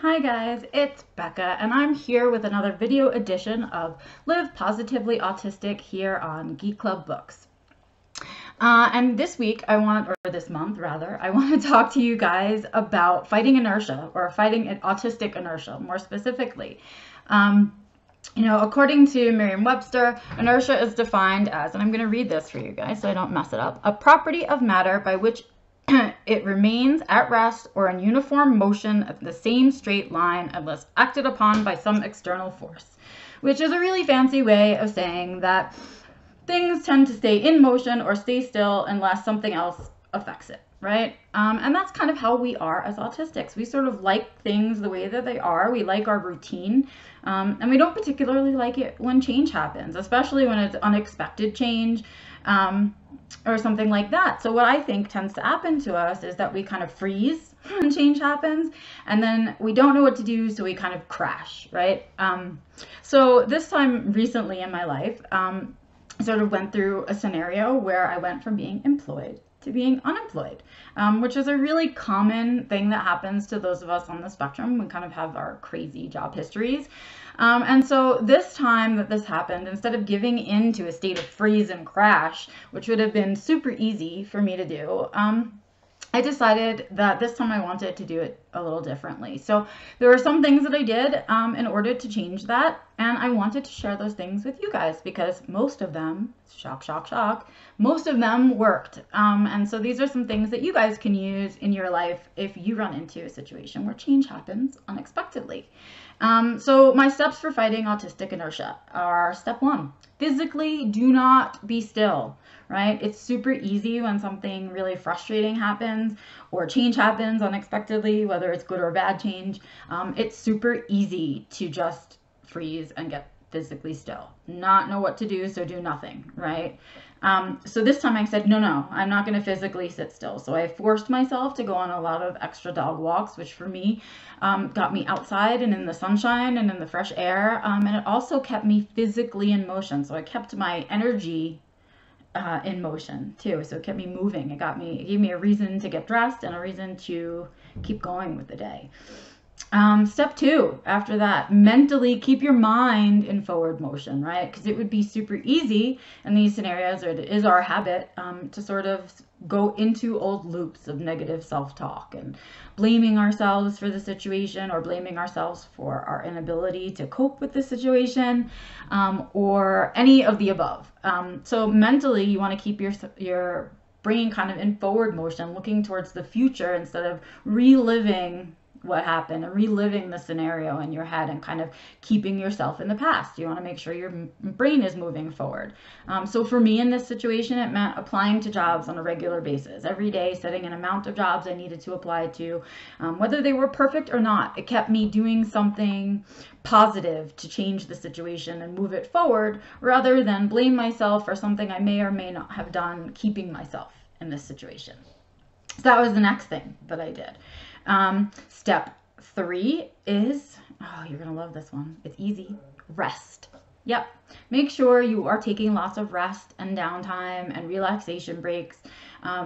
Hi guys, it's Becca and I'm here with another video edition of Live Positively Autistic here on Geek Club Books. And this week this month rather, I want to talk to you guys about fighting inertia, or fighting autistic inertia more specifically. According to Merriam-Webster, inertia is defined as, and I'm going to read this for you guys so I don't mess it up, a property of matter by which it remains at rest or in uniform motion at the same straight line unless acted upon by some external force, which is a really fancy way of saying that things tend to stay in motion or stay still unless something else affects it, right? And that's kind of how we are as autistics. We sort of like things the way that they are. We like our routine, and we don't particularly like it when change happens, especially when it's unexpected change. Or something like that. So what I think tends to happen to us is that we kind of freeze when change happens, and then we don't know what to do, so we kind of crash, right? So this time recently in my life, I sort of went through a scenario where I went from being employed to being unemployed, which is a really common thing that happens to those of us on the spectrum. We kind of have our crazy job histories. And so this time that this happened, instead of giving in to a state of freeze and crash, which would have been super easy for me to do, I decided that this time I wanted to do it a little differently. So there were some things that I did in order to change that, and I wanted to share those things with you guys because most of them, shock, shock, shock, most of them worked. And so these are some things that you guys can use in your life if you run into a situation where change happens unexpectedly. So my steps for fighting autistic inertia are: step 1, physically do not be still, right? It's super easy when something really frustrating happens or change happens unexpectedly, whether it's good or bad change. It's super easy to just freeze and get physically still, not know what to do, so do nothing, right? So this time I said, no, I'm not going to physically sit still. So I forced myself to go on a lot of extra dog walks, which for me got me outside and in the sunshine and in the fresh air. And it also kept me physically in motion. So I kept my energy in motion too. So it kept me moving. It gave me a reason to get dressed and a reason to keep going with the day. Step 2, after that, mentally keep your mind in forward motion, right? Because it would be super easy in these scenarios, or it is our habit, to sort of go into old loops of negative self-talk and blaming ourselves for the situation, or blaming ourselves for our inability to cope with the situation, or any of the above. So mentally, you want to keep your brain kind of in forward motion, looking towards the future instead of reliving what happened and reliving the scenario in your head and kind of keeping yourself in the past. You want to make sure your brain is moving forward. So for me in this situation, it meant applying to jobs on a regular basis. Every day, setting an amount of jobs I needed to apply to, whether they were perfect or not. It kept me doing something positive to change the situation and move it forward, rather than blame myself for something I may or may not have done, keeping myself in this situation. So that was the next thing that I did. Step 3 is, oh, you're gonna love this one. It's easy. Rest. Yep. Make sure you are taking lots of rest and downtime and relaxation breaks,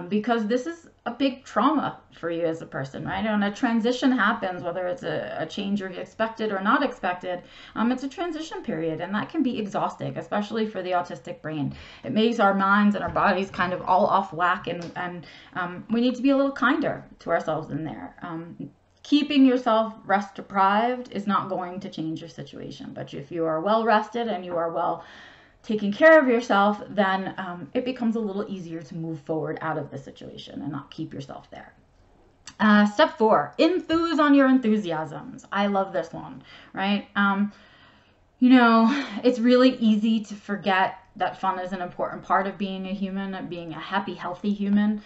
because this is a big trauma for you as a person, right? And a transition happens, whether it's a change you're expected or not expected. It's a transition period, and that can be exhausting, especially for the autistic brain. It makes our minds and our bodies kind of all off whack, and we need to be a little kinder to ourselves in there. Keeping yourself rest deprived is not going to change your situation, but if you are well rested and you are well taking care of yourself, then it becomes a little easier to move forward out of the situation and not keep yourself there. Step 4, enthuse on your enthusiasms. I love this one, right? It's really easy to forget that fun is an important part of being a human, of being a happy, healthy human.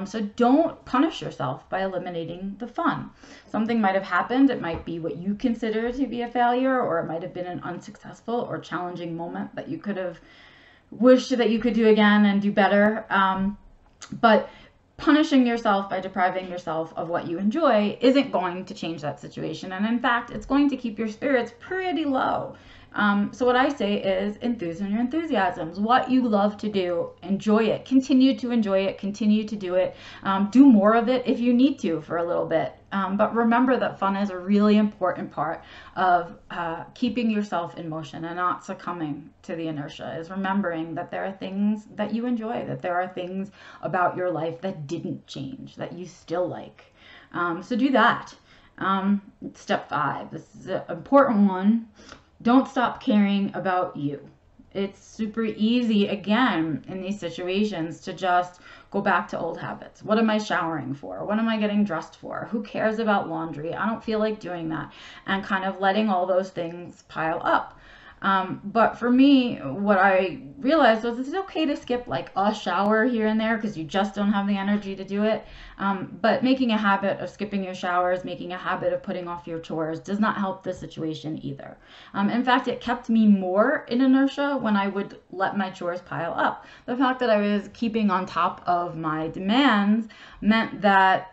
So don't punish yourself by eliminating the fun. Something might have happened. It might be what you consider to be a failure, or it might have been an unsuccessful or challenging moment that you could have wished that you could do again and do better. But punishing yourself by depriving yourself of what you enjoy isn't going to change that situation. And in fact, it's going to keep your spirits pretty low. So what I say is enthuse in your enthusiasms. What you love to do, enjoy it. Continue to enjoy it. Continue to do it. Do more of it if you need to for a little bit. But remember that fun is a really important part of keeping yourself in motion and not succumbing to the inertia, is remembering that there are things that you enjoy, that there are things about your life that didn't change, that you still like. So do that. Step 5, this is an important one. Don't stop caring about you. It's super easy, again, in these situations to just go back to old habits. What am I showering for? What am I getting dressed for? Who cares about laundry? I don't feel like doing that. And kind of letting all those things pile up. But for me, what I realized was it's okay to skip like a shower here and there because you just don't have the energy to do it. But making a habit of skipping your showers, making a habit of putting off your chores does not help the situation either. In fact, it kept me more in inertia when I would let my chores pile up. The fact that I was keeping on top of my demands meant that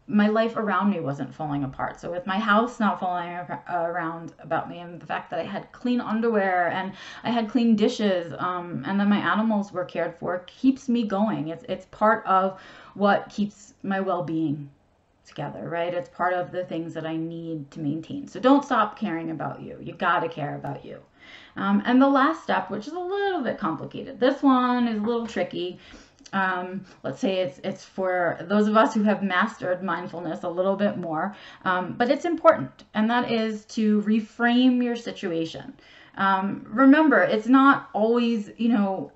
my life around me wasn't falling apart. So with my house not falling around about me, and the fact that I had clean underwear and I had clean dishes, and that my animals were cared for, keeps me going. It's part of what keeps my well-being together, right? It's part of the things that I need to maintain. So don't stop caring about you. You gotta care about you. And the last step, which is a little bit complicated, this one is a little tricky. Let's say it's for those of us who have mastered mindfulness a little bit more, but it's important, and that is to reframe your situation. Remember, it's not always,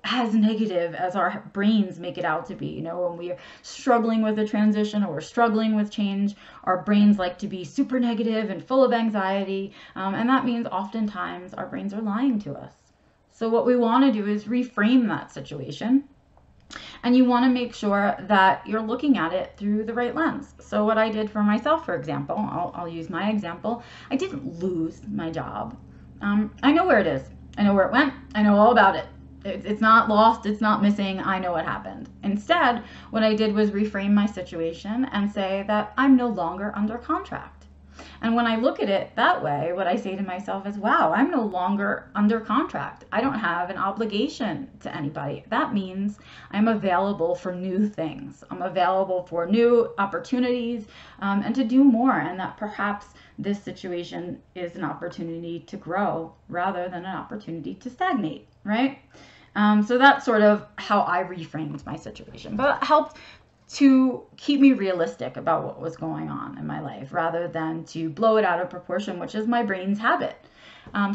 as negative as our brains make it out to be. When we are struggling with a transition or we're struggling with change, our brains like to be super negative and full of anxiety, and that means oftentimes our brains are lying to us. So what we want to do is reframe that situation. And you want to make sure that you're looking at it through the right lens. So what I did for myself, for example, I'll use my example. I didn't lose my job. I know where it is. I know where it went. I know all about it. It's not lost. It's not missing. I know what happened. Instead, what I did was reframe my situation and say that I'm no longer under contract. And when I look at it that way, what I say to myself is, wow, I'm no longer under contract. I don't have an obligation to anybody. That means I'm available for new things. I'm available for new opportunities, and to do more. And that perhaps this situation is an opportunity to grow rather than an opportunity to stagnate, right? So that's sort of how I reframed my situation. But it helped to keep me realistic about what was going on in my life rather than to blow it out of proportion, which is my brain's habit.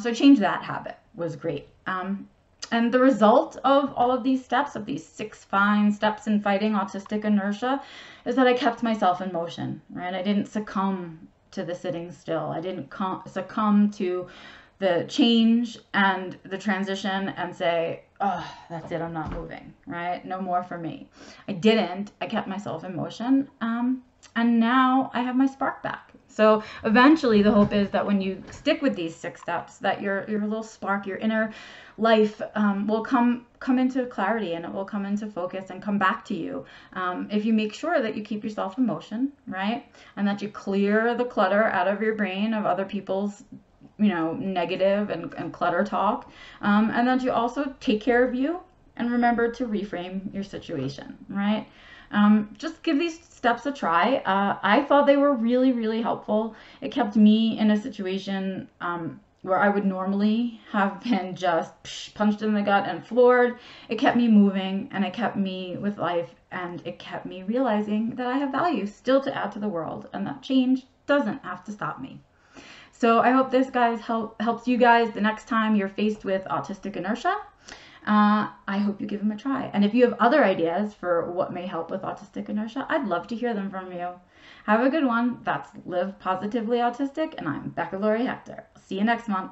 So change that habit was great. And the result of all of these steps, of these 6 fine steps in fighting autistic inertia, is that I kept myself in motion, right? I didn't succumb to the sitting still. I didn't succumb to the change and the transition and say, oh, that's it, I'm not moving, right? No more for me. I didn't. I kept myself in motion, and now I have my spark back. So eventually the hope is that when you stick with these 6 steps, that your little spark, your inner life will come into clarity, and it will come into focus and come back to you if you make sure that you keep yourself in motion, right? And that you clear the clutter out of your brain of other people's negative and clutter talk, and that you also take care of you and remember to reframe your situation, right? Just give these steps a try. I thought they were really, really helpful. It kept me in a situation where I would normally have been just punched in the gut and floored. It kept me moving, and it kept me with life, and it kept me realizing that I have value still to add to the world, and that change doesn't have to stop me. So I hope this, guys, helps you guys the next time you're faced with autistic inertia. I hope you give them a try. And if you have other ideas for what may help with autistic inertia, I'd love to hear them from you. Have a good one. That's Live Positively Autistic, and I'm Becca Lory Hector. See you next month.